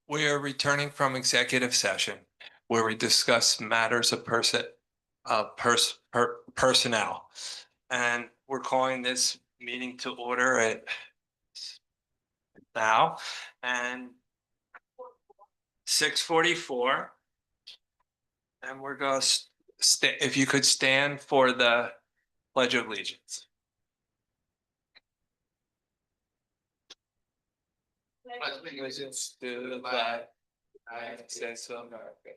We are returning from executive session where we discuss matters of personnel. And we're calling this meeting to order at now and 6:44. And we're going to if you could stand for the Pledge of Allegiance. Allegiance to the flag of the United States of America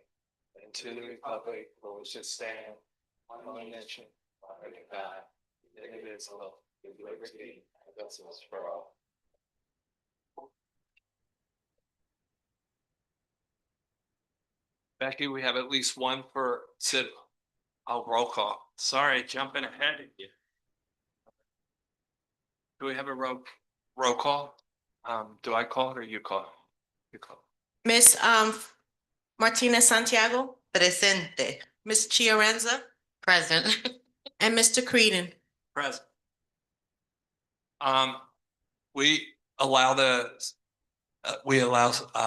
and to the republic for which it stands, one nation, under God, indivisible, with liberty and justice for all. Becky, we have at least one for roll call. Sorry, jumping ahead of you. Do we have a roll call? Do I call it or you call? You call. Miss Martinez Santiago, Presente. Miss Chiarenza, Present. and Mr. Creedon. Present. We allow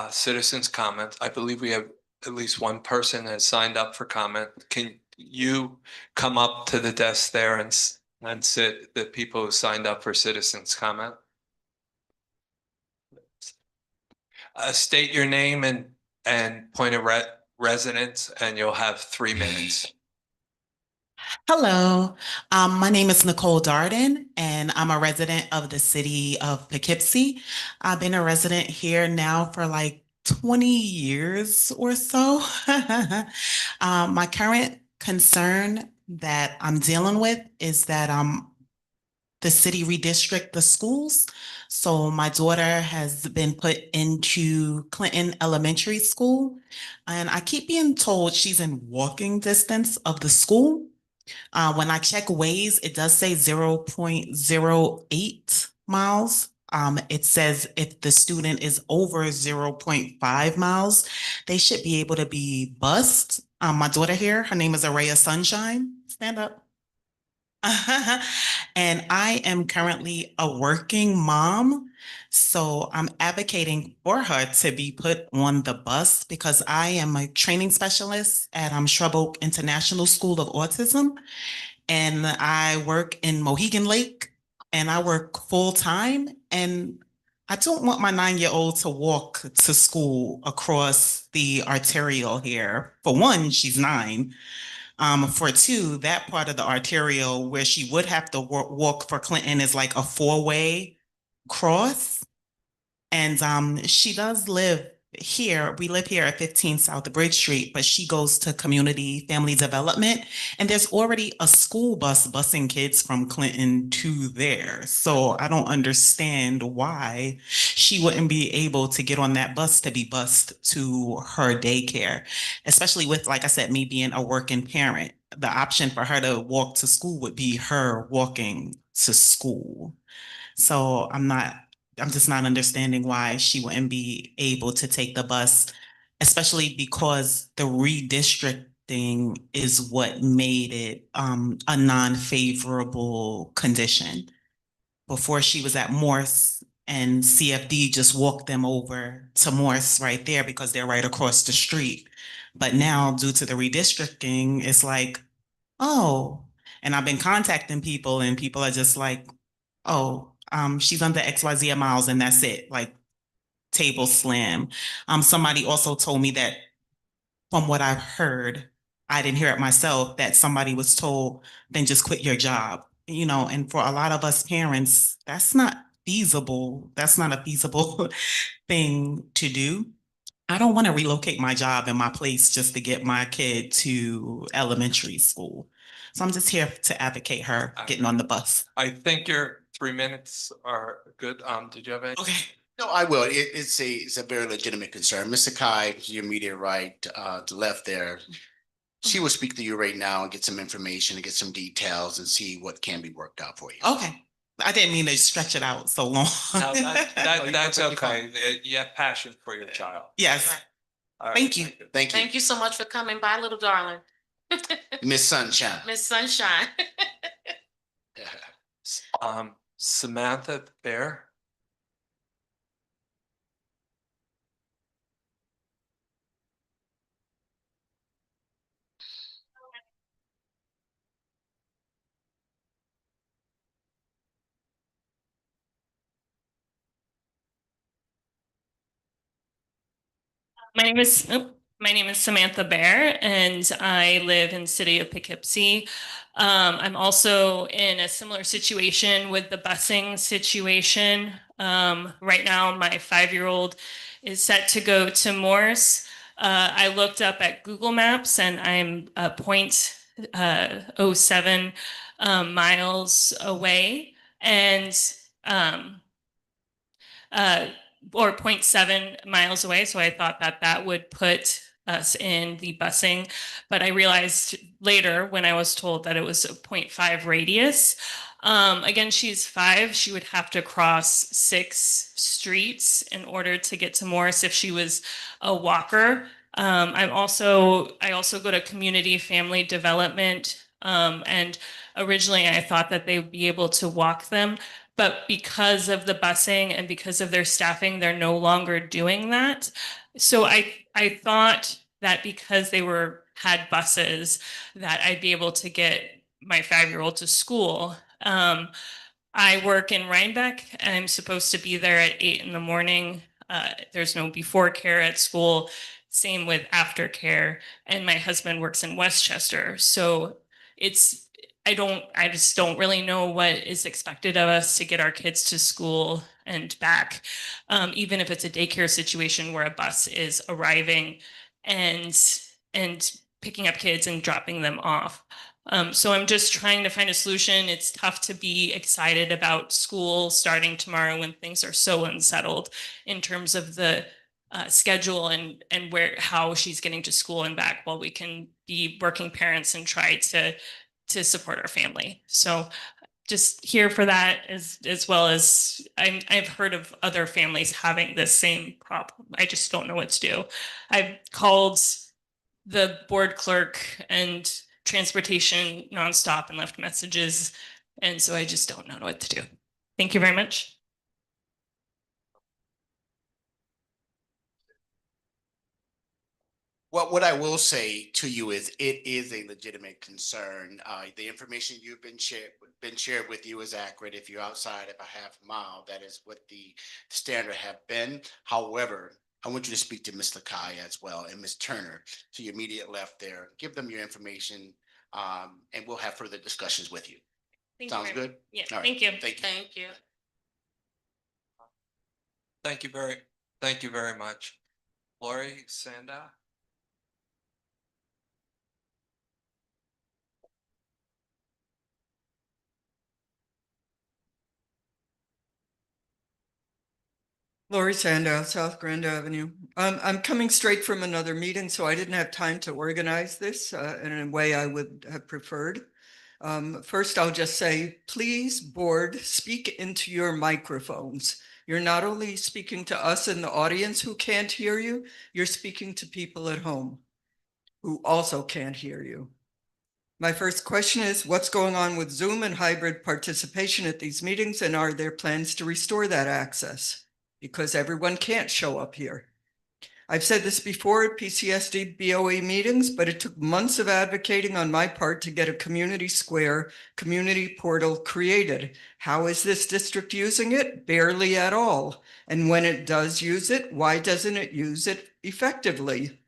citizens comments. I believe we have at least one person that has signed up for comment. Can you come up to the desk there and sit the people who signed up for citizens comment? State your name and point of residence, and you'll have 3 minutes. Hello, my name is Nicole Darden, and I'm a resident of the city of Poughkeepsie. I've been a resident here now for like 20 years or so. My current concern that I'm dealing with is that the city redistrict the schools. So my daughter has been put into Clinton Elementary School, and I keep being told she's in walking distance of the school. When I check Waze, it does say 0.08 miles. It says if the student is over 0.5 miles, they should be able to be bused. My daughter here, her name is Araya Sunshine. Stand up. And I am currently a working mom. So I'm advocating for her to be put on the bus because I am a training specialist at Shrub Oak International School of Autism. And I work in Mohegan Lake and I work full time. And I don't want my 9-year-old to walk to school across the arterial here. For one, she's 9. For 2, that part of the arterial where she would have to walk for Clinton is like a 4-way cross. And she does live here. We live here at 15 South Bridge Street, but she goes to community family development. And there's already a school bus busing kids from Clinton to there. So I don't understand why she wouldn't be able to get on that bus to be bused to her daycare, especially with, like I said, me being a working parent. The option for her to walk to school would be her walking to school. So I'm just not understanding why she wouldn't be able to take the bus, especially because the redistricting is what made it a non-favorable condition. Before she was at Morse and CFD just walked them over to Morse right there because they're right across the street. But now due to the redistricting, it's like, oh, and I've been contacting people and people are just like, oh, she's under XYZ miles and that's it, like table slam. Somebody also told me that from what I've heard, I didn't hear it myself, that somebody was told, then just quit your job. And for a lot of us parents, that's not feasible. That's not a feasible thing to do. I don't want to relocate my job and my place just to get my kid to elementary school. So I'm just here to advocate her getting on the bus. I think your 3 minutes are good. Did you have any? Okay. No, I will. It's a very legitimate concern. Mr. Kai, to your immediate right, to the left there, she will speak to you right now and get some information and get some details and see what can be worked out for you. Okay. I didn't mean to stretch it out so long. No, that's okay. You have passion for your child. Yes. Right, Thank you. Thank you. Thank you so much for coming by, little darling. Miss Sunshine. Miss Sunshine. Samantha Bear. My name is Samantha Bear, and I live in the city of Poughkeepsie. I'm also in a similar situation with the busing situation. Right now, my 5-year-old is set to go to Morse. I looked up at Google Maps, and I'm a .07 miles away, and uh, or 0.7 miles away. So I thought that that would put us in the busing. But I realized later when I was told that it was a 0.5 radius. Again, she's 5. She would have to cross 6 streets in order to get to Morris if she was a walker. I also go to community family development. And originally I thought that they would be able to walk them. But because of the busing and because of their staffing, they're no longer doing that. So I thought that because they had buses, that I'd be able to get my 5-year-old to school. I work in Rhinebeck. I'm supposed to be there at 8 in the morning. There's no before care at school. Same with aftercare. And my husband works in Westchester. So it's I just don't really know what is expected of us to get our kids to school and back. Even if it's a daycare situation where a bus is arriving and picking up kids and dropping them off. So I'm just trying to find a solution. It's tough to be excited about school starting tomorrow when things are so unsettled in terms of the schedule and how she's getting to school and back, while we can be working parents and try to support our family. So just here for that, as well as I've heard of other families having this same problem. I just don't know what to do. I've called the board clerk and transportation nonstop and left messages. And so I just don't know what to do. Thank you very much. Well, what I will say to you is it is a legitimate concern. The information you've been shared with you is accurate. If you're outside of a half mile, that is what the standard have been. However, I want you to speak to Ms. Lakai as well and Ms. Turner to your immediate left there. Give them your information, and we'll have further discussions with you. Sounds good? Yeah, All right. thank you. Thank you. Thank you. Thank you very much. Lori Sanda. Lori Sandow, South Grand Avenue. I'm coming straight from another meeting, so I didn't have time to organize this in a way I would have preferred. First, I'll just say, please, board, speak into your microphones. You're not only speaking to us in the audience who can't hear you, you're speaking to people at home who also can't hear you. My first question is, what's going on with Zoom and hybrid participation at these meetings, and are there plans to restore that access? Because everyone can't show up here. I've said this before at PCSD BOE meetings, but it took months of advocating on my part to get a community square, community portal created. How is this district using it? Barely at all. And when it does use it, why doesn't it use it effectively?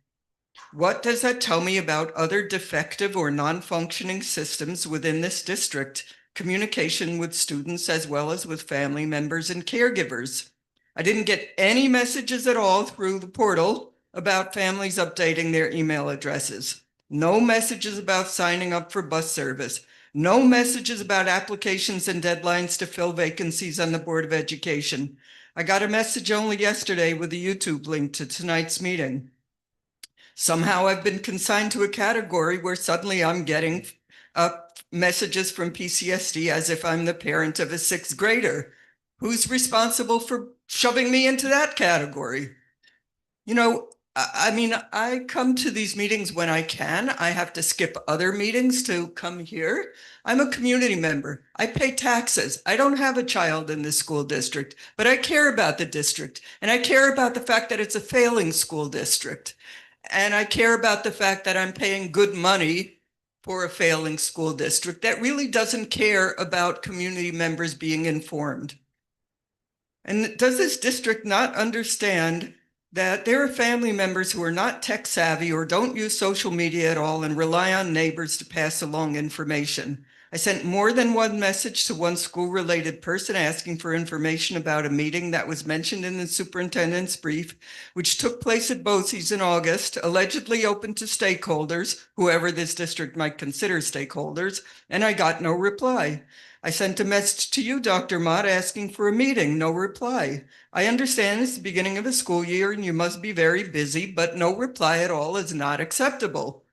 What does that tell me about other defective or non-functioning systems within this district? Communication with students as well as with family members and caregivers. I didn't get any messages at all through the portal about families updating their email addresses. No messages about signing up for bus service. No messages about applications and deadlines to fill vacancies on the Board of Education. I got a message only yesterday with a YouTube link to tonight's meeting. Somehow I've been consigned to a category where suddenly I'm getting messages from PCSD as if I'm the parent of a 6th grader. Who's responsible for shoving me into that category? You know, I mean, I come to these meetings when I can. I have to skip other meetings to come here. I'm a community member. I pay taxes. I don't have a child in this school district, but I care about the district. And I care about the fact that it's a failing school district. And I care about the fact that I'm paying good money for a failing school district that really doesn't care about community members being informed. And does this district not understand that there are family members who are not tech savvy or don't use social media at all and rely on neighbors to pass along information. I sent more than one message to one school-related person asking for information about a meeting that was mentioned in the superintendent's brief, which took place at BOCES in August, allegedly open to stakeholders, whoever this district might consider stakeholders, and I got no reply. I sent a message to you, Dr. Mott, asking for a meeting, no reply. I understand it's the beginning of the school year and you must be very busy, but no reply at all is not acceptable.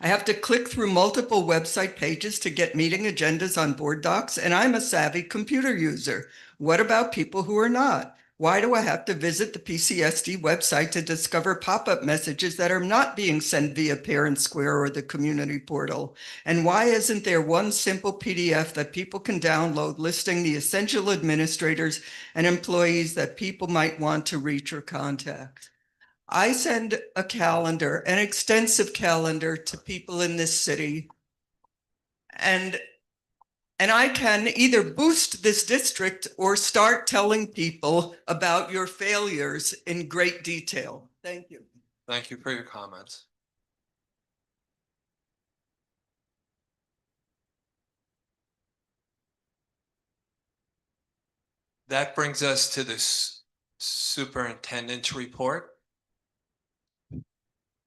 I have to click through multiple website pages to get meeting agendas on board docs, and I'm a savvy computer user. What about people who are not? Why do I have to visit the PCSD website to discover pop-up messages that are not being sent via Parent Square or the community portal? And why isn't there one simple PDF that people can download listing the essential administrators and employees that people might want to reach or contact? I send a calendar, an extensive calendar to people in this city. And I can either boost this district or start telling people about your failures in great detail. Thank you. Thank you for your comments. That brings us to this superintendent's report.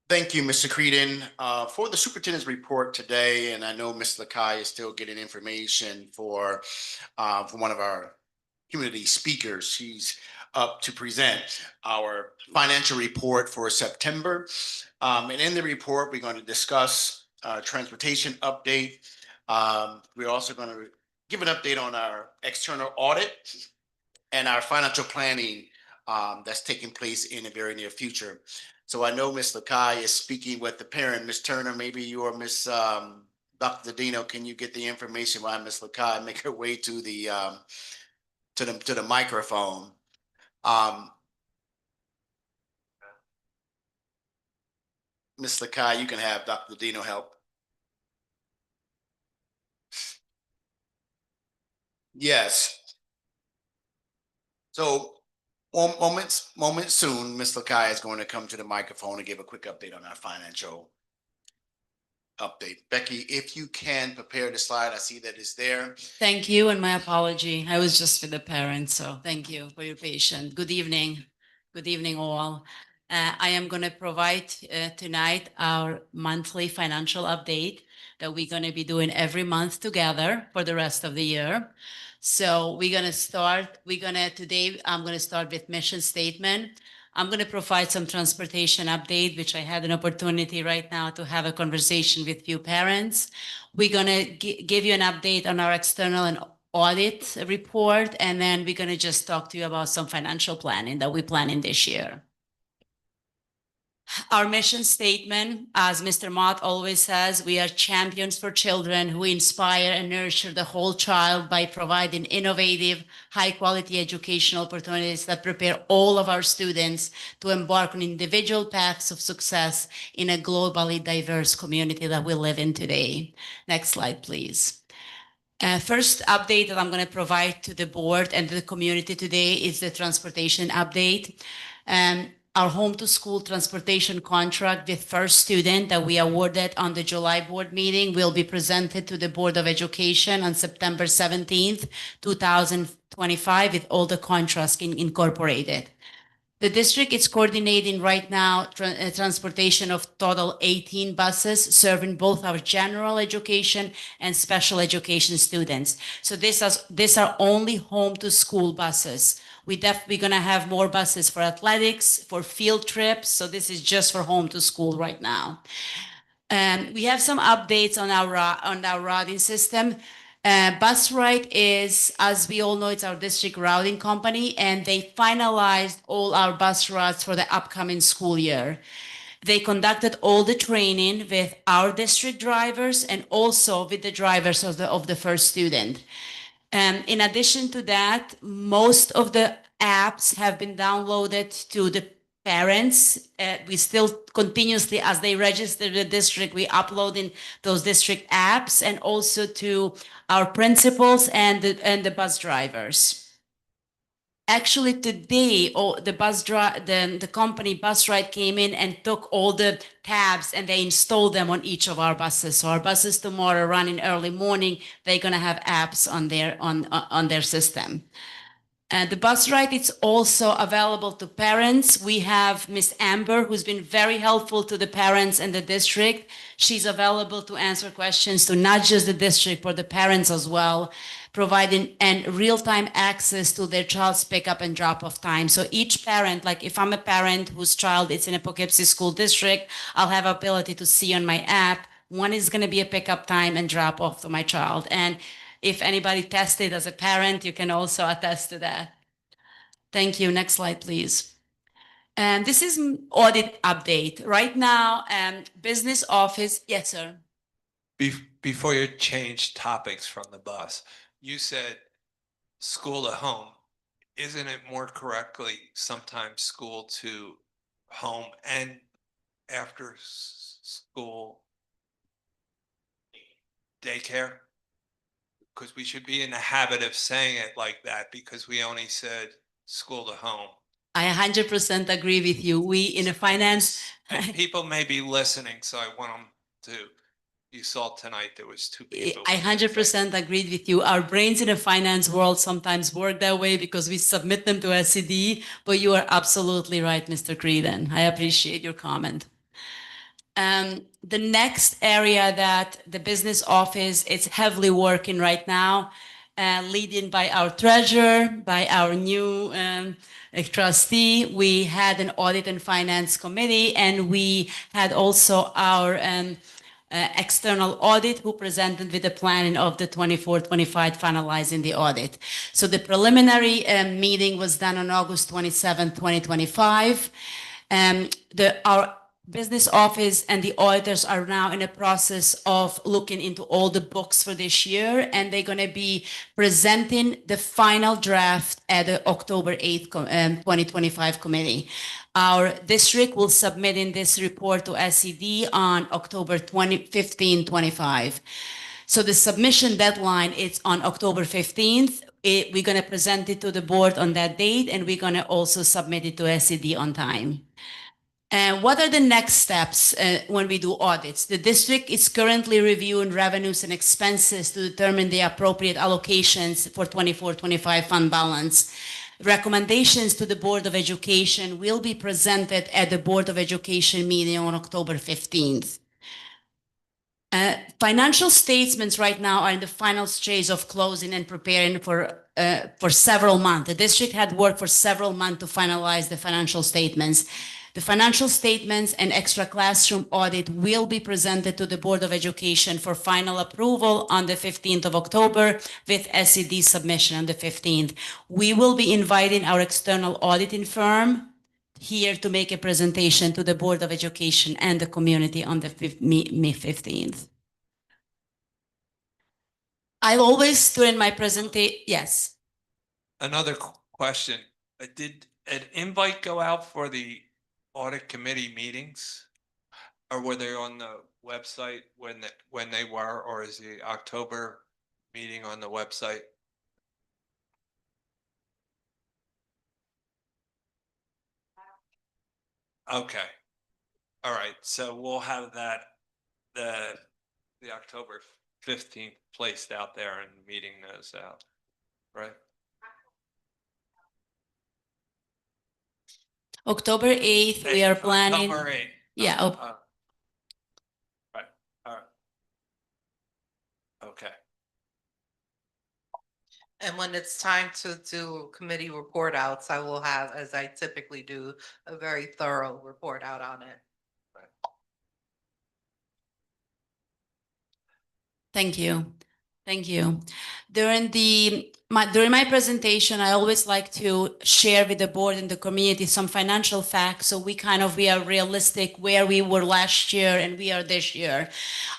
Thank you, Mr. Creedon. For the superintendent's report today, and I know Ms. Lakai is still getting information from one of our community speakers. She's up to present our financial report for September. And in the report, we're going to discuss transportation update. We're also going to give an update on our external audit and our financial planning that's taking place in the very near future. So I know Ms. Lakai is speaking with the parent. Ms. Turner, maybe you or Ms. Dr. Dino, can you get the information while Ms. Lakai make her way to the microphone? Ms. Lakai, you can have Dr. Dino help. Yes. So moment soon, Ms. Lakai is going to come to the microphone and give a quick update on our financial update. Becky, if you can prepare the slide, I see that it's there. Thank you, and my apology. I was just with the parents, so thank you for your patience. Good evening. Good evening, all. I am going to provide tonight our monthly financial update that we're going to be doing every month together for the rest of the year. So today I'm going to start with mission statement. I'm going to provide some transportation update, which I had an opportunity right now to have a conversation with few parents. We're going to give you an update on our external and audit report, and then we're going to just talk to you about some financial planning that we're planning this year. Our mission statement, as Mr. Mott always says, we are champions for children who inspire and nurture the whole child by providing innovative, high-quality educational opportunities that prepare all of our students to embark on individual paths of success in a globally diverse community that we live in today. Next slide, please. First update that I'm going to provide to the board and to the community today is the transportation update. Our home to school transportation contract with First Student that we awarded on the July board meeting will be presented to the Board of Education on September 17th, 2025 with all the contracts incorporated. The district is coordinating right now transportation of total 18 buses serving both our general education and special education students. So these are only home to school buses. We're going to have more buses for athletics, for field trips. So this is just for home to school right now. We have some updates on our routing system. Bus Ride is, as we all know, it's our district routing company, and they finalized all our bus routes for the upcoming school year. They conducted all the training with our district drivers and also with the drivers of the First Student. In addition to that, most of the apps have been downloaded to the parents. We still continuously, as they register the district, we uploading those district apps and also to our principals and the bus drivers. Actually, today, the company Bus Ride came in and took all the tabs and they installed them on each of our buses. So our buses tomorrow run in early morning. They're gonna have apps on their system. And the bus ride is also available to parents. We have Miss Amber, who's been very helpful to the parents and the district. She's available to answer questions to not just the district, but the parents as well, providing and real-time access to their child's pickup and drop-off time. So each parent, like if I'm a parent whose child is in a Poughkeepsie school district, I'll have ability to see on my app, when is gonna be a pickup time and drop off to my child. And if anybody tested as a parent, you can also attest to that. Thank you. Next slide, please. And this is audit update. Right now, business office, yes, sir. Before you change topics from the bus, you said school to home. Isn't it more correctly sometimes school to home and after school daycare? Because we should be in the habit of saying it like that because we only said school to home. I 100% agree with you. We in the finance. And people may be listening, so I want them to. You saw tonight there was two people. I 100% agreed with you. Our brains in the finance world sometimes work that way because we submit them to SCD, but you are absolutely right, Mr. Creedon. I appreciate your comment. The next area that the business office is heavily working right now, leading by our treasurer, by our new trustee. We had an audit and finance committee, and we had also our external audit who presented with the planning of the 24-25 finalizing the audit. So the preliminary meeting was done on August 27, 2025. Our business office and the auditors are now in the process of looking into all the books for this year, and they're going to be presenting the final draft at the October 8th, 2025 committee. Our district will submit in this report to SED on October 15, 25. So the submission deadline is on October 15th. We're going to present it to the board on that date, and we're going to also submit it to SED on time. And what are the next steps when we do audits? The district is currently reviewing revenues and expenses to determine the appropriate allocations for 24-25 fund balance. Recommendations to the Board of Education will be presented at the Board of Education meeting on October 15th. Financial statements right now are in the final stage of closing and preparing for several months. The district had worked for several months to finalize the financial statements. The financial statements and extra classroom audit will be presented to the Board of Education for final approval on the 15th of October with SED submission on the 15th. We will be inviting our external auditing firm here to make a presentation to the Board of Education and the community on the May 15th. I always, during my presentation, yes. Another question, did an invite go out for the audit committee meetings? Or were they on the website when they were, or is the October meeting on the website? Okay. All right. So we'll have that, the October 15th placed out there and meeting those out, right? October 8th, we are planning. October 8th. Yeah. Right. All right. Okay. And when it's time to do committee report outs, I will have, as I typically do, a very thorough report out on it. Thank you. Thank you. During my presentation, I always like to share with the board and the community some financial facts so we are realistic where we were last year and we are this year.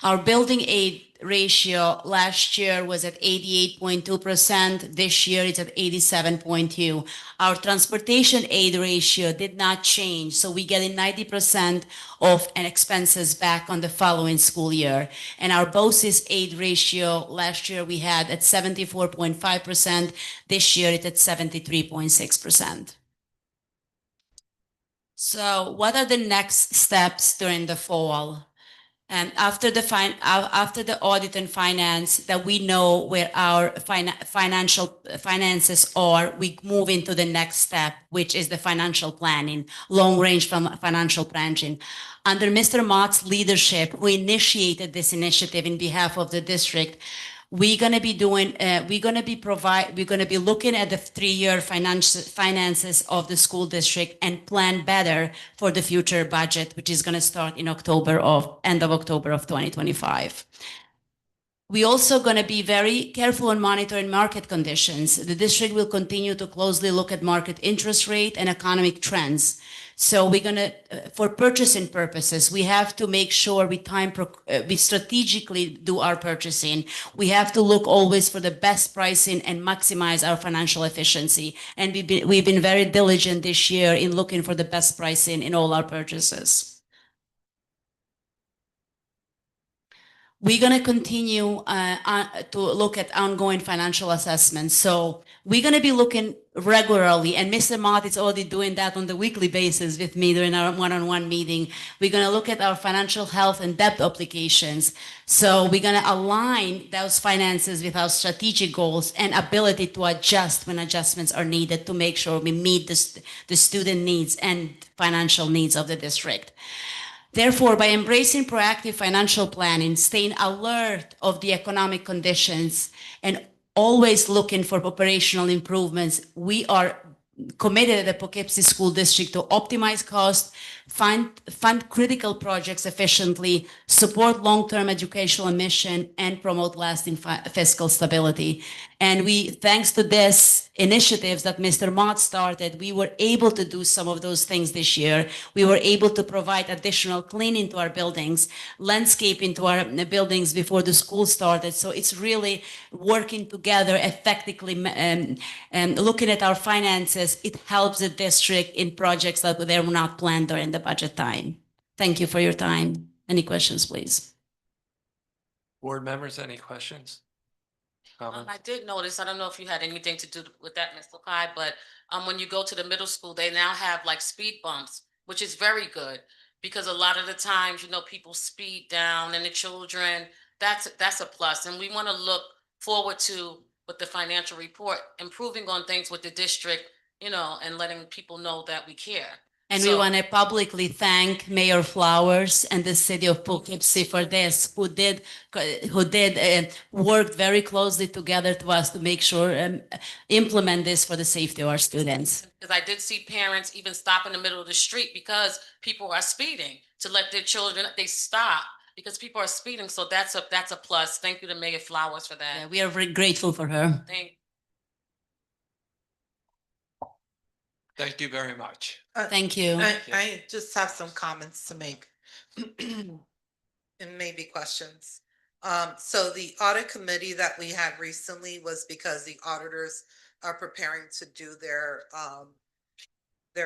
Our building aid ratio last year was at 88.2%. This year it's at 87.2%. Our transportation aid ratio did not change. So we get 90% of an expenses back on the following school year. And our BOCES aid ratio last year we had at 74.5%. percent. This year it's at 73.6%. So what are the next steps during the fall? And after the audit and finance that we know where our finances are, we move into the next step, which is the financial planning, long range from financial planning. Under Mr. Mott's leadership, who initiated this initiative in behalf of the district, we're going to be looking at the 3-year finances of the school district and plan better for the future budget, which is going to start in end of October of 2025. We also going to be very careful on monitoring market conditions. The district will continue to closely look at market interest rate and economic trends. So we're going to, for purchasing purposes, we have to make sure we strategically do our purchasing. We have to look always for the best pricing and maximize our financial efficiency. And we've been very diligent this year in looking for the best pricing in all our purchases. We're going to continue to look at ongoing financial assessments. So we're going to be looking regularly, and Mr. Mott is already doing that on the weekly basis with me during our one-on-one meeting. We're going to look at our financial health and debt obligations. So we're going to align those finances with our strategic goals and ability to adjust when adjustments are needed to make sure we meet the student needs and financial needs of the district. Therefore, by embracing proactive financial planning, staying alert of the economic conditions, and always looking for operational improvements, we are committed at the Poughkeepsie School District to optimize costs, fund critical projects efficiently, support long-term educational mission, and promote lasting fiscal stability. And thanks to this initiatives that Mr. Mott started, we were able to do some of those things this year. We were able to provide additional cleaning to our buildings, landscaping to our buildings before the school started. So it's really working together effectively and looking at our finances. It helps the district in projects that they were not planned during the budget time. Thank you for your time. Any questions, please? Board members, any questions? Comments? I did notice, I don't know if you had anything to do with that, Mr. Kai, but when you go to the middle school, they now have like speed bumps, which is very good because a lot of the times, you know, people speed down and the children, that's a plus. And we want to look forward to, with the financial report, improving on things with the district, you know, and letting people know that we care. And we want to publicly thank Mayor Flowers and the city of Poughkeepsie for this, who did work very closely together to us to make sure implement this for the safety of our students. Because I did see parents even stop in the middle of the street because people are speeding to let their children, they stop because people are speeding. So that's a plus. Thank you to Mayor Flowers for that. Yeah, we are very grateful for her. Thank you very much. Thank you. I just have some comments to make and maybe questions. So the audit committee that we had recently was because the auditors are preparing to do their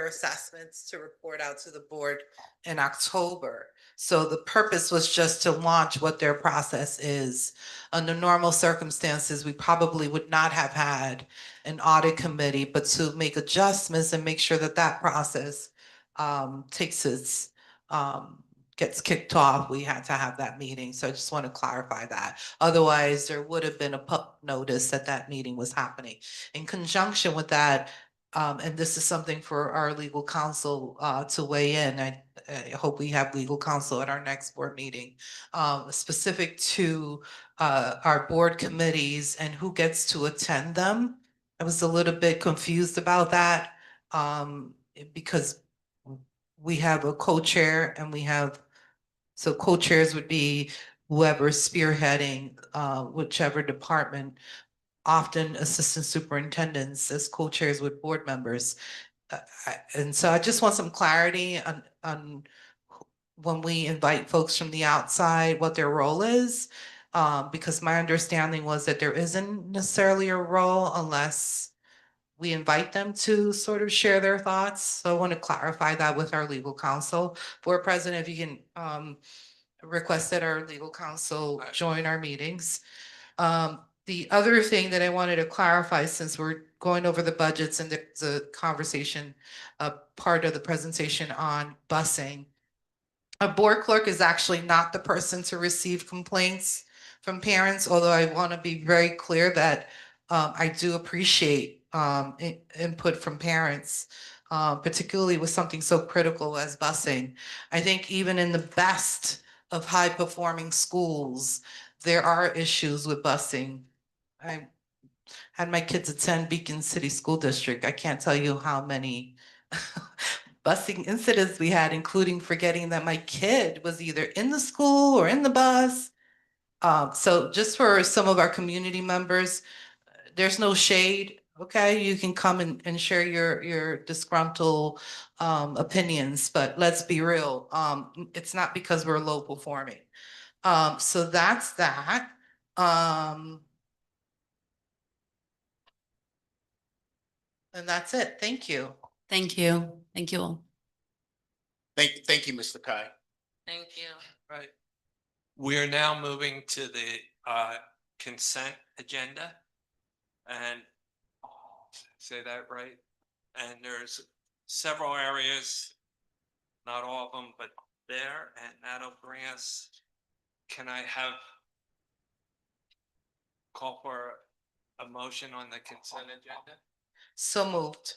assessments to report out to the board in October. So the purpose was just to launch what their process is. Under normal circumstances, we probably would not have had an audit committee, but to make adjustments and make sure that that process gets kicked off, we had to have that meeting. So I just want to clarify that. Otherwise, there would have been a public notice that that meeting was happening. In conjunction with that, and this is something for our legal counsel to weigh in. I hope we have legal counsel at our next board meeting, specific to our board committees and who gets to attend them. I was a little bit confused about that because we have a co-chair and so co-chairs would be whoever's spearheading whichever department. Often assistant superintendents as co-chairs with board members. And so I just want some clarity on when we invite folks from the outside, what their role is. Because my understanding was that there isn't necessarily a role unless we invite them to sort of share their thoughts. So I want to clarify that with our legal counsel. Board President, if you can request that our legal counsel join our meetings. The other thing that I wanted to clarify, since we're going over the budgets and the conversation, part of the presentation on busing. A board clerk is actually not the person to receive complaints from parents, although I want to be very clear that I do appreciate input from parents, particularly with something so critical as busing. I think even in the best of high-performing schools, there are issues with busing. I had my kids attend Beacon City School District. I can't tell you how many busing incidents we had, including forgetting that my kid was either in the school or in the bus. So just for some of our community members, there's no shade, okay? You can come and share your disgruntled opinions, but let's be real. It's not because we're low performing. So that's that. And that's it. Thank you. Thank you. Thank you all. Thank you, Mr. Kai. Thank you. Right. We are now moving to the consent agenda. And say that right? And there's several areas, not all of them, but there, and that'll bring us, can I have call for a motion on the consent agenda? So moved.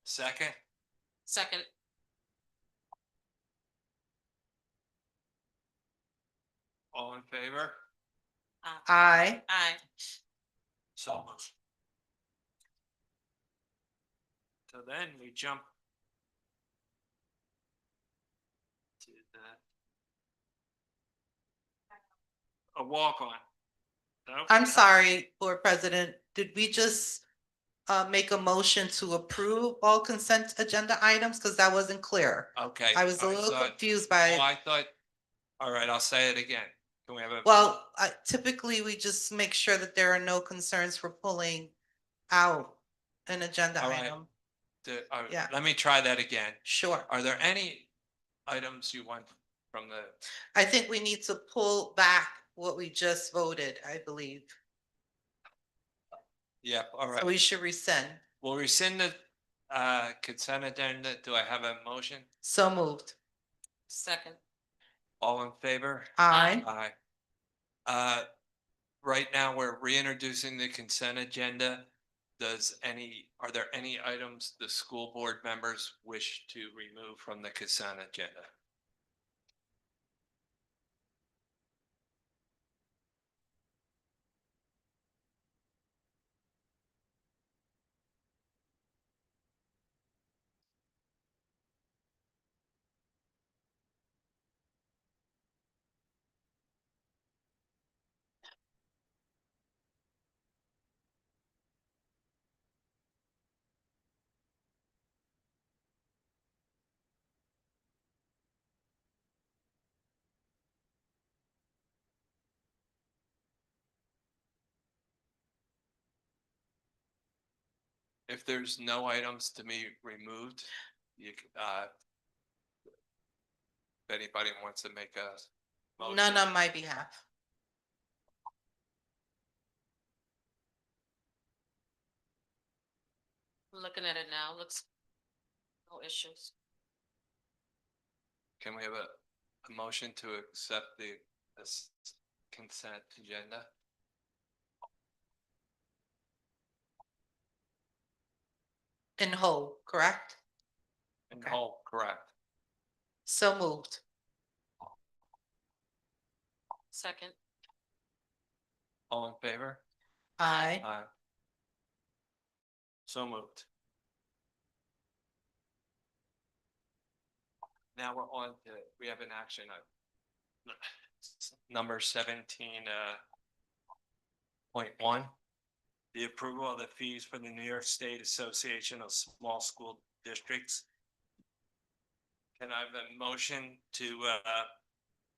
Second, Second. all in favor? Aye. Aye. So moved. So then we jump to a walk-on. No? I'm sorry, Board President, did we just make a motion to approve all consent agenda items? Because that wasn't clear. Okay. I was a little confused by, I thought, all right, I'll say it again. Can we have a? well, typically we just make sure that there are no concerns for pulling out an agenda All right. item. Yeah. Let me try that again. Sure. Are there any items you want from the, I think we need to pull back what we just voted, I believe. yeah, all So right. we should rescind. We'll rescind the consent agenda. Do I have a motion? So moved. Second. All in favor? Aye. Aye. Right now, we're reintroducing the consent agenda. Are there any items the school board members wish to remove from the consent agenda? If there's no items to be removed, if anybody wants to make a motion. None on my behalf. Looking at it now, looks no issues. Can we have a motion to accept this consent agenda? In whole, correct? In Okay. whole, correct. So moved. Second. All in favor? Aye. Aye. So moved. Now we're on to, we have an action item. Number 17.1. The approval of the fees for the New York State Association of Small School Districts. Can I have a motion to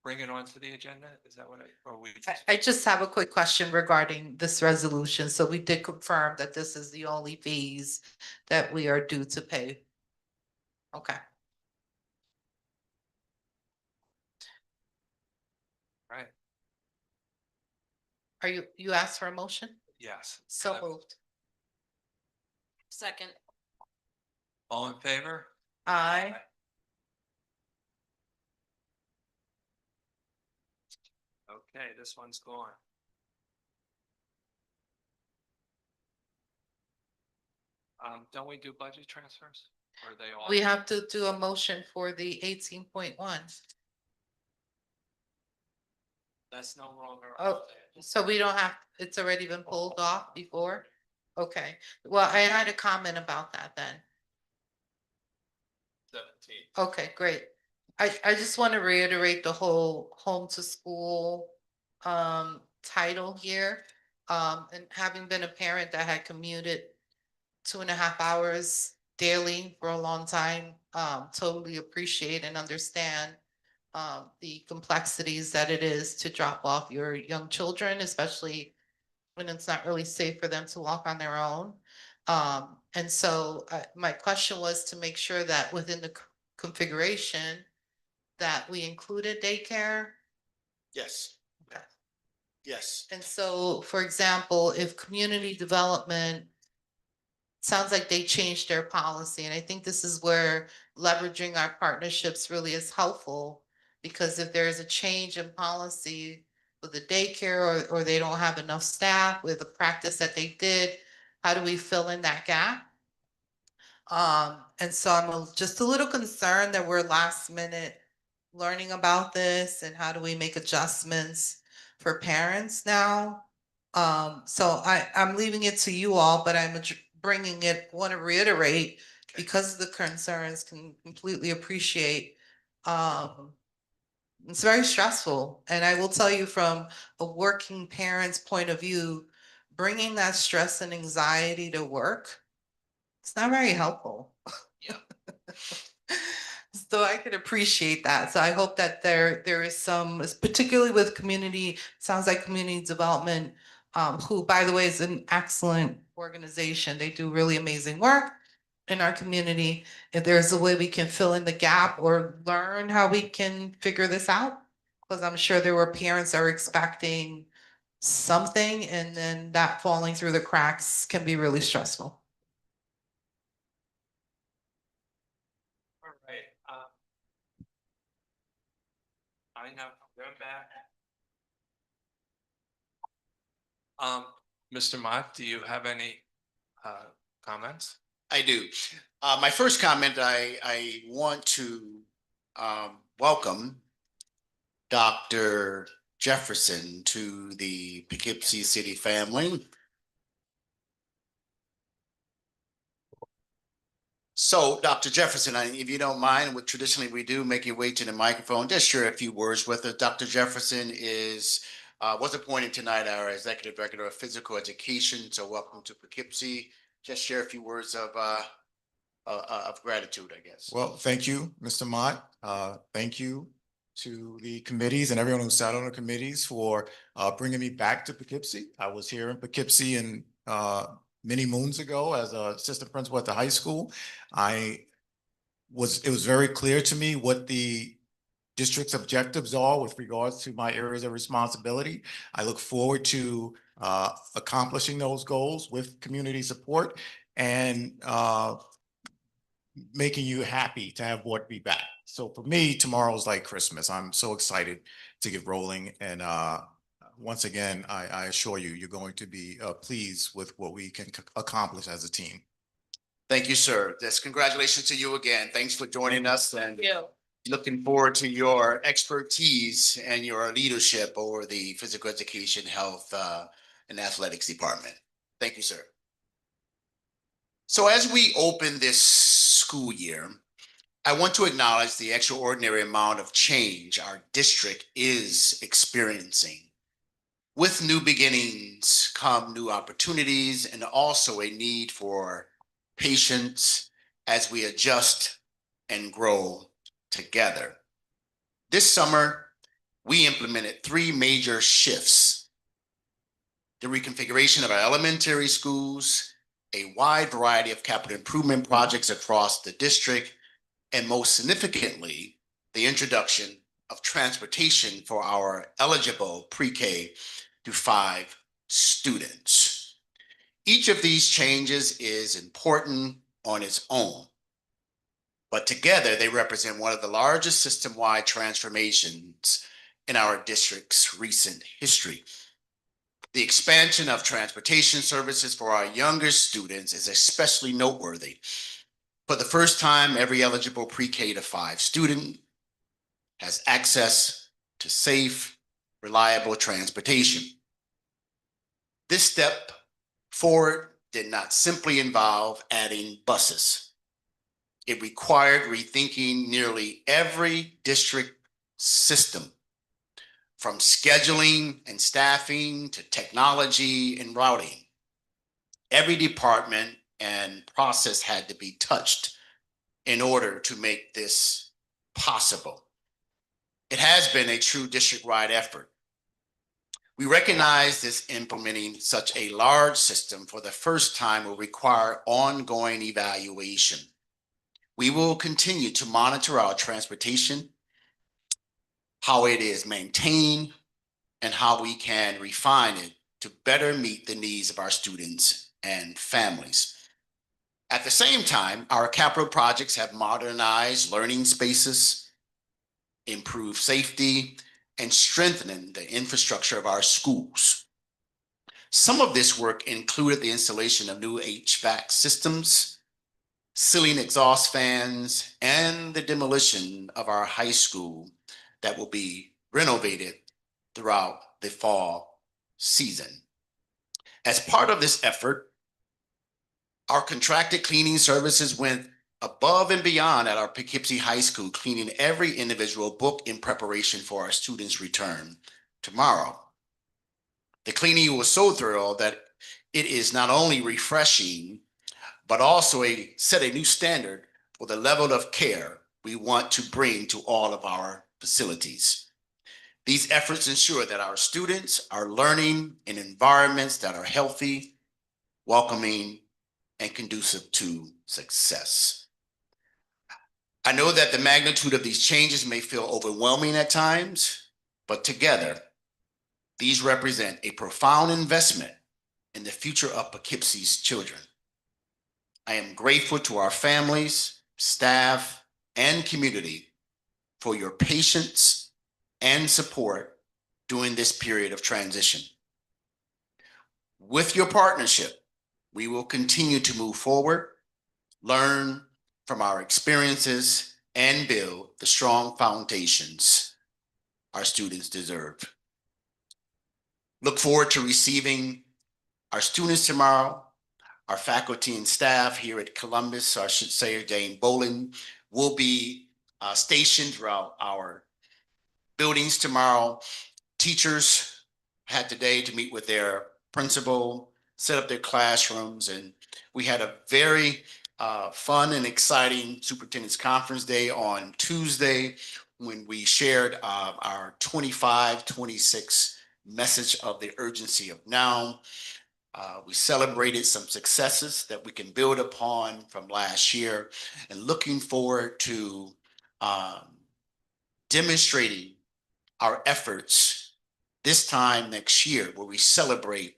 bring it onto the agenda? Is that what or we? I just have a quick question regarding this resolution. So we did confirm that this is the only fees that we are due to pay. Okay. Right. You asked for a motion? Yes. So moved. Second. All in favor? Aye. Okay, this one's gone. Don't we do budget transfers? Or are they all? We have to do a motion for the 18.1. That's no longer. Oh, so we don't have, it's already been pulled off before? Okay, well, I had a comment about that then. 17. Okay, great. I just want to reiterate the whole home to school title here. And having been a parent that had commuted 2.5 hours daily for a long time, totally appreciate and understand the complexities that it is to drop off your young children, especially when it's not really safe for them to walk on their own. And so my question was to make sure that within the configuration that we included daycare. Yes, Okay. yes. And so, for example, if community development sounds like they changed their policy, and I think this is where leveraging our partnerships really is helpful. Because if there is a change in policy with the daycare or they don't have enough staff with the practice that they did, how do we fill in that gap? And so just a little concerned that we're last minute learning about this and how do we make adjustments for parents now? So I'm leaving it to you all, but I'm bringing it, want to reiterate because of the concerns, can completely appreciate. It's very stressful. And I will tell you from a working parent's point of view, bringing that stress and anxiety to work, it's not very helpful. Yeah. So I could appreciate that. So I hope that there is some, particularly with community, sounds like community development, who, by the way, is an excellent organization. They do really amazing work in our community. If there's a way we can fill in the gap or learn how we can figure this out, because I'm sure there were parents that are expecting something and then that falling through the cracks can be really stressful. All right. I know, go back. Mr. Mott, do you have any comments? I do. My first comment, I want to welcome Dr. Jefferson to the Poughkeepsie City family. So, Dr. Jefferson, if you don't mind, what traditionally we do, make your way to the microphone, just share a few words with us. Dr. Jefferson was appointed tonight our Executive Director of Physical Education. So welcome to Poughkeepsie. Just share a few words of gratitude, I guess. Well, thank you, Mr. Mott. Thank you to the committees and everyone who sat on the committees for bringing me back to Poughkeepsie. I was here in Poughkeepsie and many moons ago as an assistant principal at the high school. It was very clear to me what the district's objectives are with regards to my areas of responsibility. I look forward to accomplishing those goals with community support and making you happy to have brought me back. So for me, tomorrow's like Christmas. I'm so excited to get rolling. And once again, I assure you, you're going to be pleased with what we can accomplish as a team. Thank you, sir. Just congratulations to you again. Thanks for joining us and looking forward to your expertise and your leadership over the physical education, health, and athletics department. Thank you, sir. So as we open this school year, I want to acknowledge the extraordinary amount of change our district is experiencing. With new beginnings come new opportunities and also a need for patience as we adjust and grow together. This summer, we implemented 3 major shifts: the reconfiguration of our elementary schools, a wide variety of capital improvement projects across the district, and most significantly, the introduction of transportation for our eligible pre-K to 5 students. Each of these changes is important on its own, but together they represent one of the largest system-wide transformations in our district's recent history. The expansion of transportation services for our younger students is especially noteworthy. For the first time, every eligible pre-K to 5 student has access to safe, reliable transportation. This step forward did not simply involve adding buses. It required rethinking nearly every district system, from scheduling and staffing to technology and routing. Every department and process had to be touched in order to make this possible. It has been a true district-wide effort. We recognize this implementing such a large system for the first time will require ongoing evaluation. We will continue to monitor our transportation, how it is maintained, and how we can refine it to better meet the needs of our students and families. At the same time, our capital projects have modernized learning spaces, improved safety, and strengthened the infrastructure of our schools. Some of this work included the installation of new HVAC systems, ceiling exhaust fans, and the demolition of our high school that will be renovated throughout the fall season. As part of this effort, our contracted cleaning services went above and beyond at our Poughkeepsie High School, cleaning every individual book in preparation for our students' return tomorrow. The cleaning was so thorough that it is not only refreshing, but also set a new standard for the level of care we want to bring to all of our facilities. These efforts ensure that our students are learning in environments that are healthy, welcoming, and conducive to success. I know that the magnitude of these changes may feel overwhelming at times, but together, these represent a profound investment in the future of Poughkeepsie's children. I am grateful to our families, staff, and community for your patience and support during this period of transition. With your partnership, we will continue to move forward, learn from our experiences, and build the strong foundations our students deserve. Look forward to receiving our students tomorrow. Our faculty and staff here at Columbus, or I should say Jane Bolin, will be stationed throughout our buildings tomorrow. Teachers had today to meet with their principal, set up their classrooms, and we had a very fun and exciting superintendent's conference day on Tuesday when we shared our 25-26 message of the urgency of now. We celebrated some successes that we can build upon from last year, and looking forward to demonstrating our efforts this time next year, where we celebrate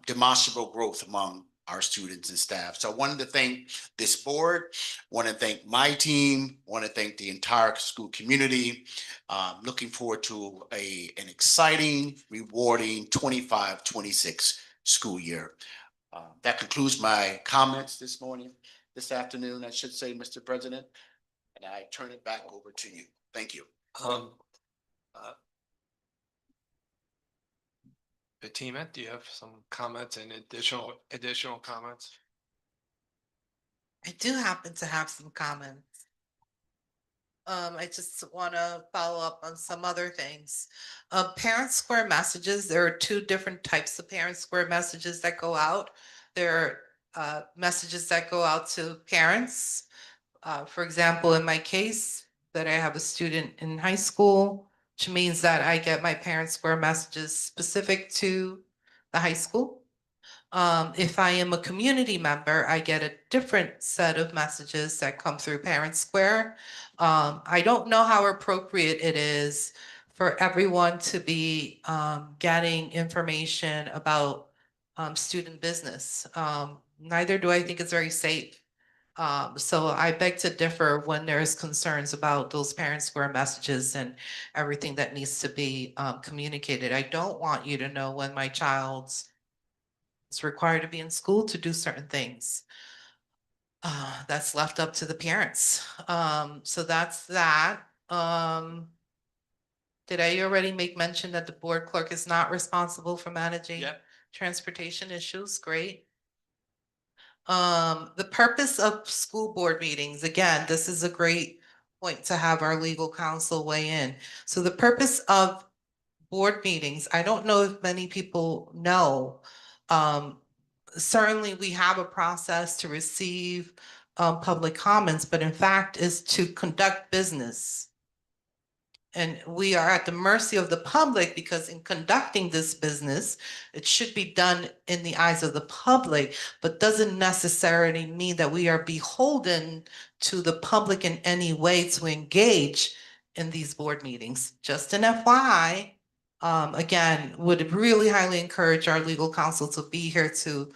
demonstrable growth among our students and staff. So I wanted to thank this board, want to thank my team, want to thank the entire school community. Looking forward to an exciting, rewarding 25-26 school year. That concludes my comments this afternoon, I should say, Mr. President, and I turn it back over to you. Thank you. Fatima, do you have some comments and additional comments? I do happen to have some comments. I just want to follow up on some other things. Parent Square messages, there are two different types of Parent Square messages that go out. There are messages that go out to parents. For example, in my case, that I have a student in high school, which means that I get my Parent Square messages specific to the high school. If I am a community member, I get a different set of messages that come through Parent Square. I don't know how appropriate it is for everyone to be getting information about student business. Neither do I think it's very safe. So I beg to differ when there's concerns about those parent square messages and everything that needs to be communicated. I don't want you to know when my child's is required to be in school to do certain things. That's left up to the parents. So that's that. Did I already make mention that the board clerk is not responsible for managing Yep. transportation issues? Great. The purpose of school board meetings, again, this is a great point to have our legal counsel weigh in. So the purpose of board meetings, I don't know if many people know. Certainly we have a process to receive public comments, but in fact is to conduct business. And we are at the mercy of the public because in conducting this business, it should be done in the eyes of the public, but doesn't necessarily mean that we are beholden to the public in any way to engage in these board meetings. Just an FYI, again, would really highly encourage our legal counsel to be here to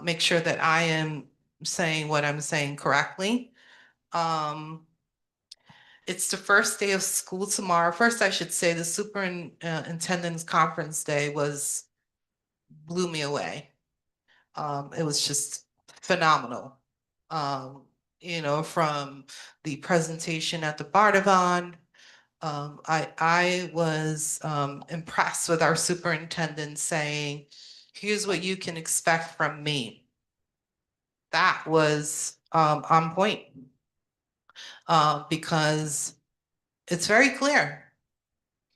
make sure that I am saying what I'm saying correctly. It's the first day of school tomorrow. First, I should say the superintendent's conference day blew me away. It was just phenomenal. From the presentation at the Bardavon, I was impressed with our superintendent saying, here's what you can expect from me. That was on point. Because it's very clear.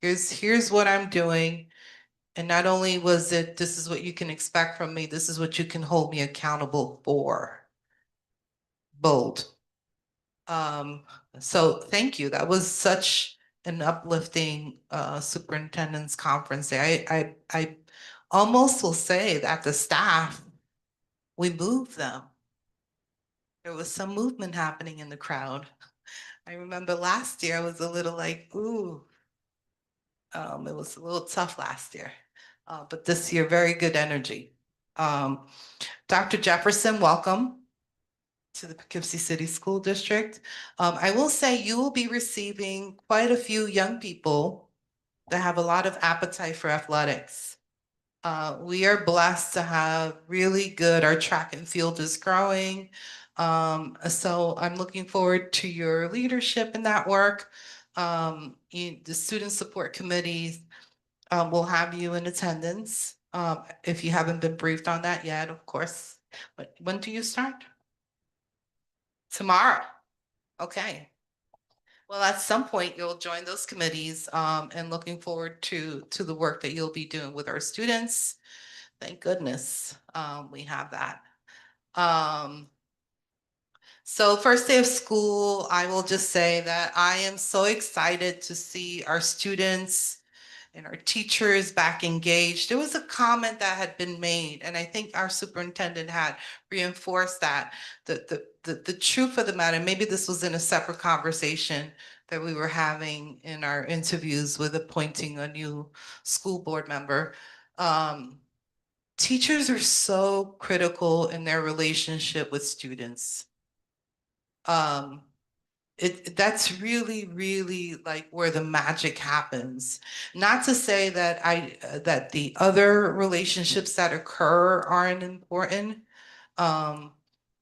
Here's what I'm doing. And not only was it, this is what you can expect from me, this is what you can hold me accountable for. Bold. So thank you. That was such an uplifting superintendent's conference day. I almost will say that the staff, we moved them. There was some movement happening in the crowd. I remember last year I was a little like, ooh. It was a little tough last year, but this year, very good energy. Dr. Jefferson, welcome to the Poughkeepsie City School District. I will say you will be receiving quite a few young people that have a lot of appetite for athletics. We are blessed to have really good, our track and field is growing. So I'm looking forward to your leadership in that work. The student support committees will have you in attendance. If you haven't been briefed on that yet, of course. But when do you start? Tomorrow. Okay. Well, at some point you'll join those committees and looking forward to the work that you'll be doing with our students. Thank goodness we have that. So first day of school, I will just say that I am so excited to see our students and our teachers back engaged. There was a comment that had been made, and I think our superintendent had reinforced that. The truth of the matter, maybe this was in a separate conversation that we were having in our interviews with appointing a new school board member. Teachers are so critical in their relationship with students. That's really, really like where the magic happens. Not to say that that the other relationships that occur aren't important. I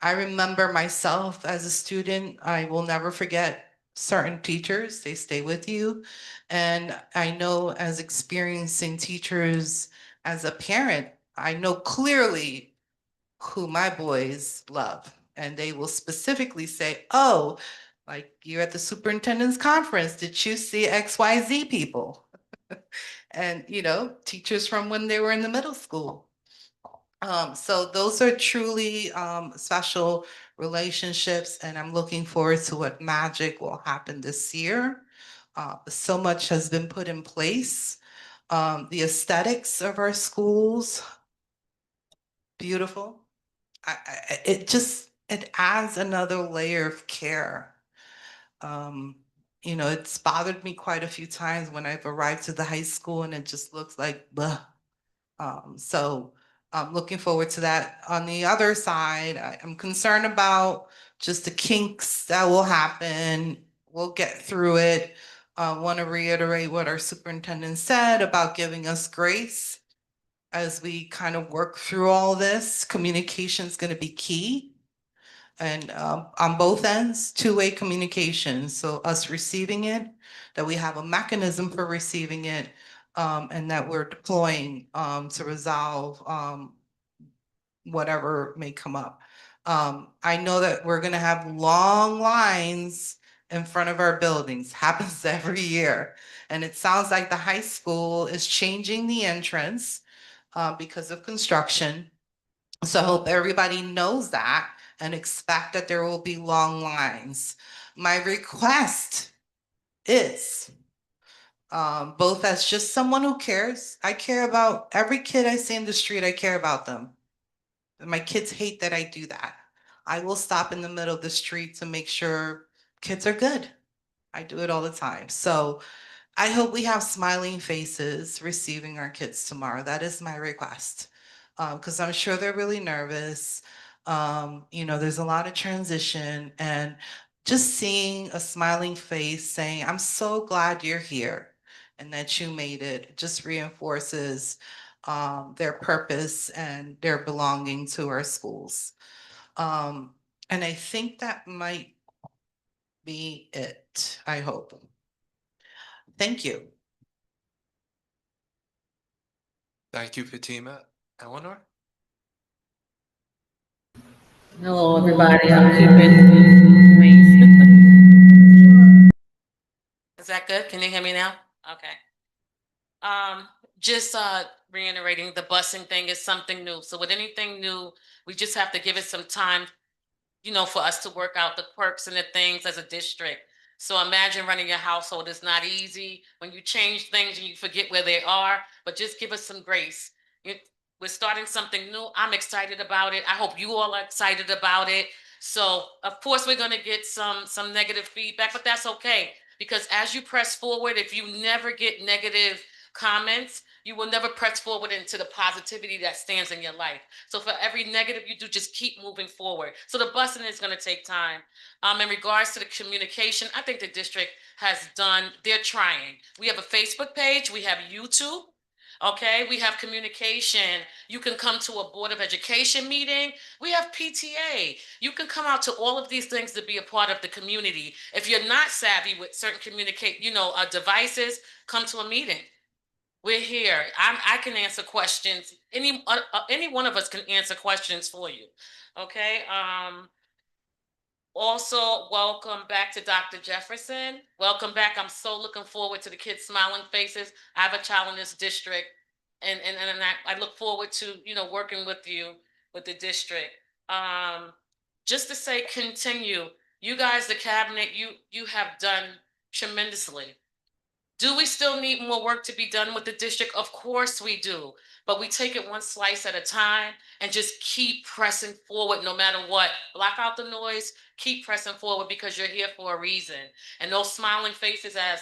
remember myself as a student, I will never forget certain teachers, they stay with you. And I know as experiencing teachers as a parent, I know clearly who my boys love. And they will specifically say, oh, like you're at the superintendent's conference, did you see XYZ people? And, teachers from when they were in the middle school. So those are truly special relationships, and I'm looking forward to what magic will happen this year. So much has been put in place. The aesthetics of our schools, beautiful. It adds another layer of care. It's bothered me quite a few times when I've arrived to the high school and it just looks like blah. So I'm looking forward to that. On the other side, I'm concerned about just the kinks that will happen. We'll get through it. Want to reiterate what our superintendent said about giving us grace as we kind of work through all this. Communication is going to be key. And on both ends, two-way communication. So us receiving it, that we have a mechanism for receiving it, and that we're deploying to resolve whatever may come up. I know that we're gonna have long lines in front of our buildings, happens every year. And it sounds like the high school is changing the entrance because of construction. So I hope everybody knows that and expect that there will be long lines. My request is both as just someone who cares. I care about every kid I see in the street. I care about them. My kids hate that I do that. I will stop in the middle of the street to make sure kids are good. I do it all the time. So I hope we have smiling faces receiving our kids tomorrow. That is my request. Because I'm sure they're really nervous. There's a lot of transition, and just seeing a smiling face saying, I'm so glad you're here and that you made it, just reinforces their purpose and their belonging to our schools. And I think that might be it, I hope. Thank you. Thank you, Fatima. Eleanor? Hello, everybody. I'm keeping. Is that good? Can you hear me now? Okay. Just reiterating, the busing thing is something new. So with anything new, we just have to give it some time, for us to work out the quirks and the things as a district. So imagine running your household is not easy when you change things and you forget where they are, but just give us some grace. We're starting something new. I'm excited about it. I hope you all are excited about it. So of course we're going to get some negative feedback, but that's okay. Because as you press forward, if you never get negative comments, you will never press forward into the positivity that stands in your life. So for every negative you do, just keep moving forward. So the busing is going to take time. In regards to the communication, I think the district has they're trying. We have a Facebook page, we have YouTube. Okay, we have communication. You can come to a Board of Education meeting. We have PTA. You can come out to all of these things to be a part of the community. If you're not savvy with certain devices, come to a meeting. We're here. I can answer questions. Any one of us can answer questions for you. Okay. Also, welcome back to Dr. Jefferson. Welcome back. I'm so looking forward to the kids' smiling faces. I have a child in this district, and I look forward to working with you with the district. Just to say, continue. You guys, the cabinet, you have done tremendously. Do we still need more work to be done with the district? Of course we do, but we take it one slice at a time and just keep pressing forward no matter what. Block out the noise, keep pressing forward because you're here for a reason. And those smiling faces, as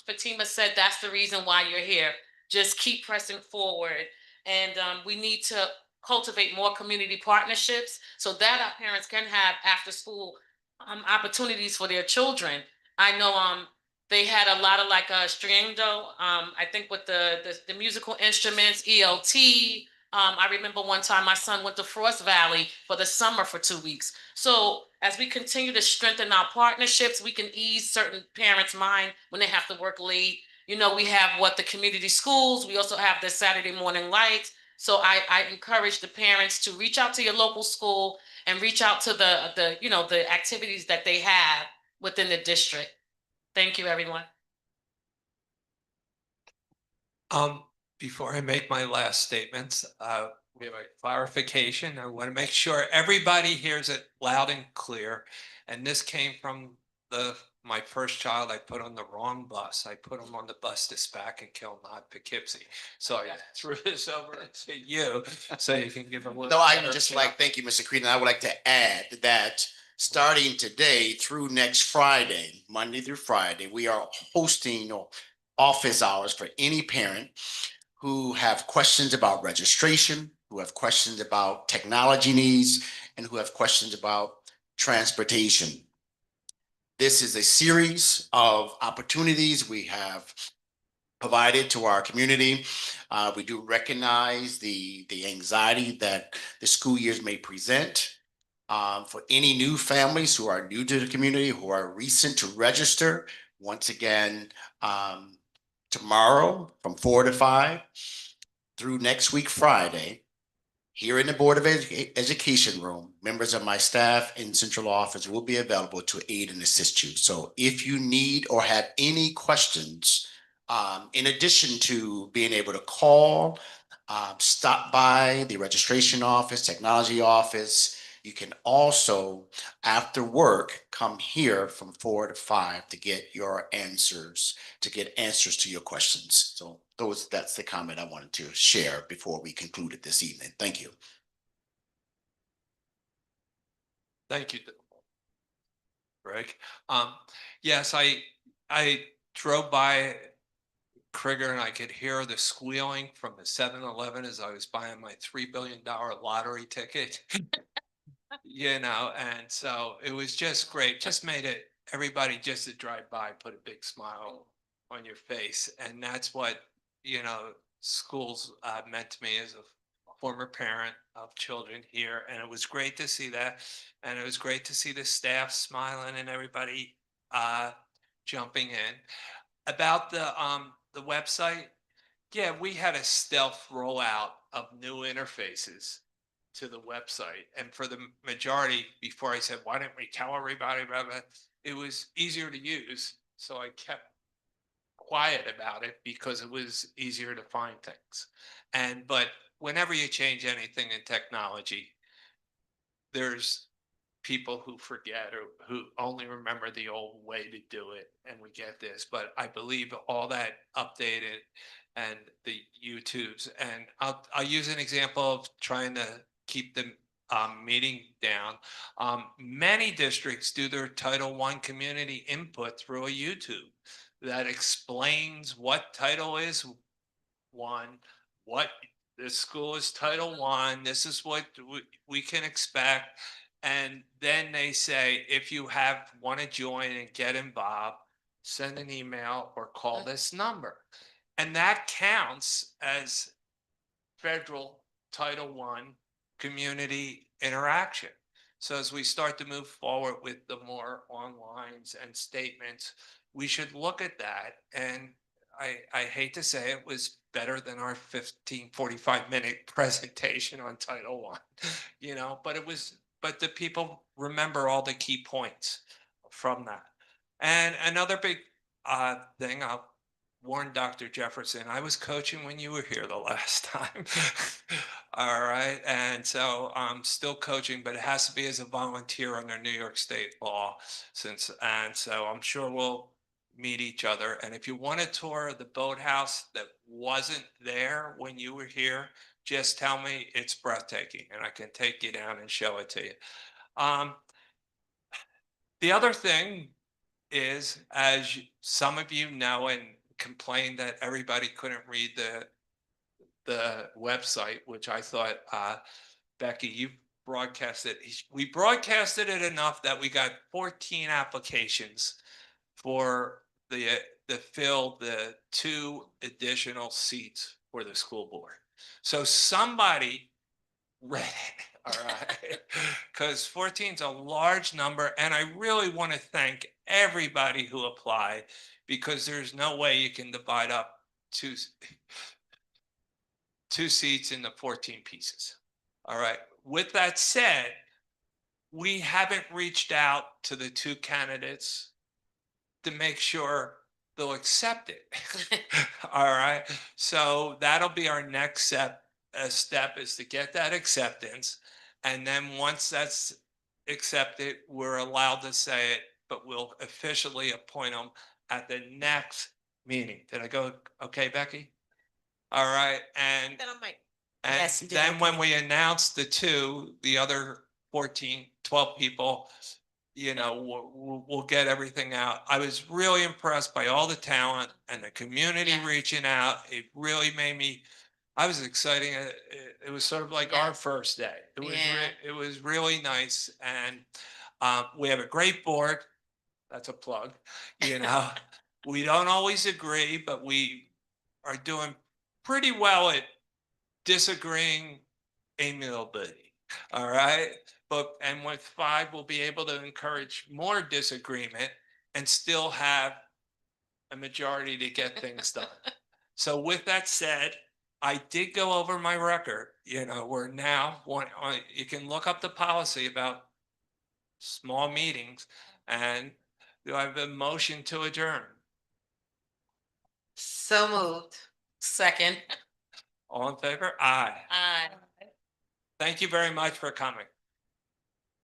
Fatima said, that's the reason why you're here. Just keep pressing forward. And we need to cultivate more community partnerships so that our parents can have after school opportunities for their children. I know they had a lot of streamdo, I think with the musical instruments, ELT. I remember one time my son went to Frost Valley for the summer for 2 weeks. So as we continue to strengthen our partnerships, we can ease certain parents' mind when they have to work late. We have the community schools. We also have the Saturday morning lights. So I encourage the parents to reach out to your local school and reach out to the activities that they have within the district. Thank you, everyone. Before I make my last statements, we have a clarification. I want to make sure everybody hears it loud and clear. And this came from my first child. I put on the wrong bus. I put him on the bus to SPAC and kill, not Poughkeepsie. So I threw this over to you so you can give a little. No, I would just thank you, Mr. Creedon. I would like to add that starting today through next Friday, Monday through Friday, we are hosting office hours for any parent who have questions about registration, who have questions about technology needs, and who have questions about transportation. This is a series of opportunities we have provided to our community. We do recognize the anxiety that the school years may present. For any new families who are new to the community, who are recent to register, once again, tomorrow from 4 to 5 through next week, Friday, here in the Board of Education room, members of my staff in central office will be available to aid and assist you. So if you need or have any questions, in addition to being able to call, stop by the registration office, technology office, you can also, after work, come here from 4 to 5 to get your answers, to get answers to your questions. So that's the comment I wanted to share before we concluded this evening. Thank you. Thank you, Greg. Yes, I drove by Krieger and I could hear the squealing from the 7-Eleven as I was buying my $3 billion lottery ticket. You know, and so it was just great. Just made it, everybody just to drive by, put a big smile on your face. And that's what, you know, schools meant to me as a former parent of children here. And it was great to see that. And it was great to see the staff smiling and everybody jumping in. About the website, yeah, we had a stealth rollout of new interfaces to the website. And for the majority, before I said, why didn't we tell everybody about it? It was easier to use. So I kept quiet about it because it was easier to find things. But whenever you change anything in technology, there's people who forget or who only remember the old way to do it, and we get this. But I believe all that updated and the YouTubes, and I'll use an example of trying to keep the meeting down. Many districts do their Title I community input through a YouTube that explains what Title is one, what the school is Title I, this is what we can expect. And then they say, if you want to join and get involved, send an email or call this number. And that counts as federal Title I community interaction. So as we start to move forward with the more onlines and statements, we should look at that. And I hate to say it was better than our 45-minute presentation on Title I, you know, but the people remember all the key points from that. And another big thing, I'll warn Dr. Jefferson, I was coaching when you were here the last time. All right. And so I'm still coaching, but it has to be as a volunteer under New York State law and so I'm sure we'll meet each other. And if you want a tour of the boathouse that wasn't there when you were here, just tell me. It's breathtaking and I can take you down and show it to you. The other thing is, as some of you know and complained that everybody couldn't read the website, which I thought, Becky, you broadcasted. We broadcasted it enough that we got 14 applications for the fill the 2 additional seats for the school board. So somebody read it, all right? Because 14 is a large number, and I really want to thank everybody who applied, because there's no way you can divide up two seats into 14 pieces. All right. With that said, we haven't reached out to the 2 candidates to make sure they'll accept it. All right. So that'll be our next step is to get that acceptance. And then once that's accepted, we're allowed to say it, but we'll officially appoint them at the next meeting. Did I go okay, Becky? All right. And Then I might. and Yes, you did then when okay. we announce the other 12 people, you know, we'll get everything out. I was really impressed by all the talent and the community Yes. reaching out. It really made me I was exciting. It was sort of like Yeah. our first day. Yeah. It was really nice, and we have a great board. That's a plug. You know, we don't always agree, but we are doing pretty well at disagreeing amiably. All right. And with 5, we'll be able to encourage more disagreement and still have a majority to get things done. So with that said, I did go over my record. You know, we're now you can look up the policy about small meetings, and do I have a motion to adjourn? So moved. Second. All in favor? Aye. Aye. Thank you very much for coming.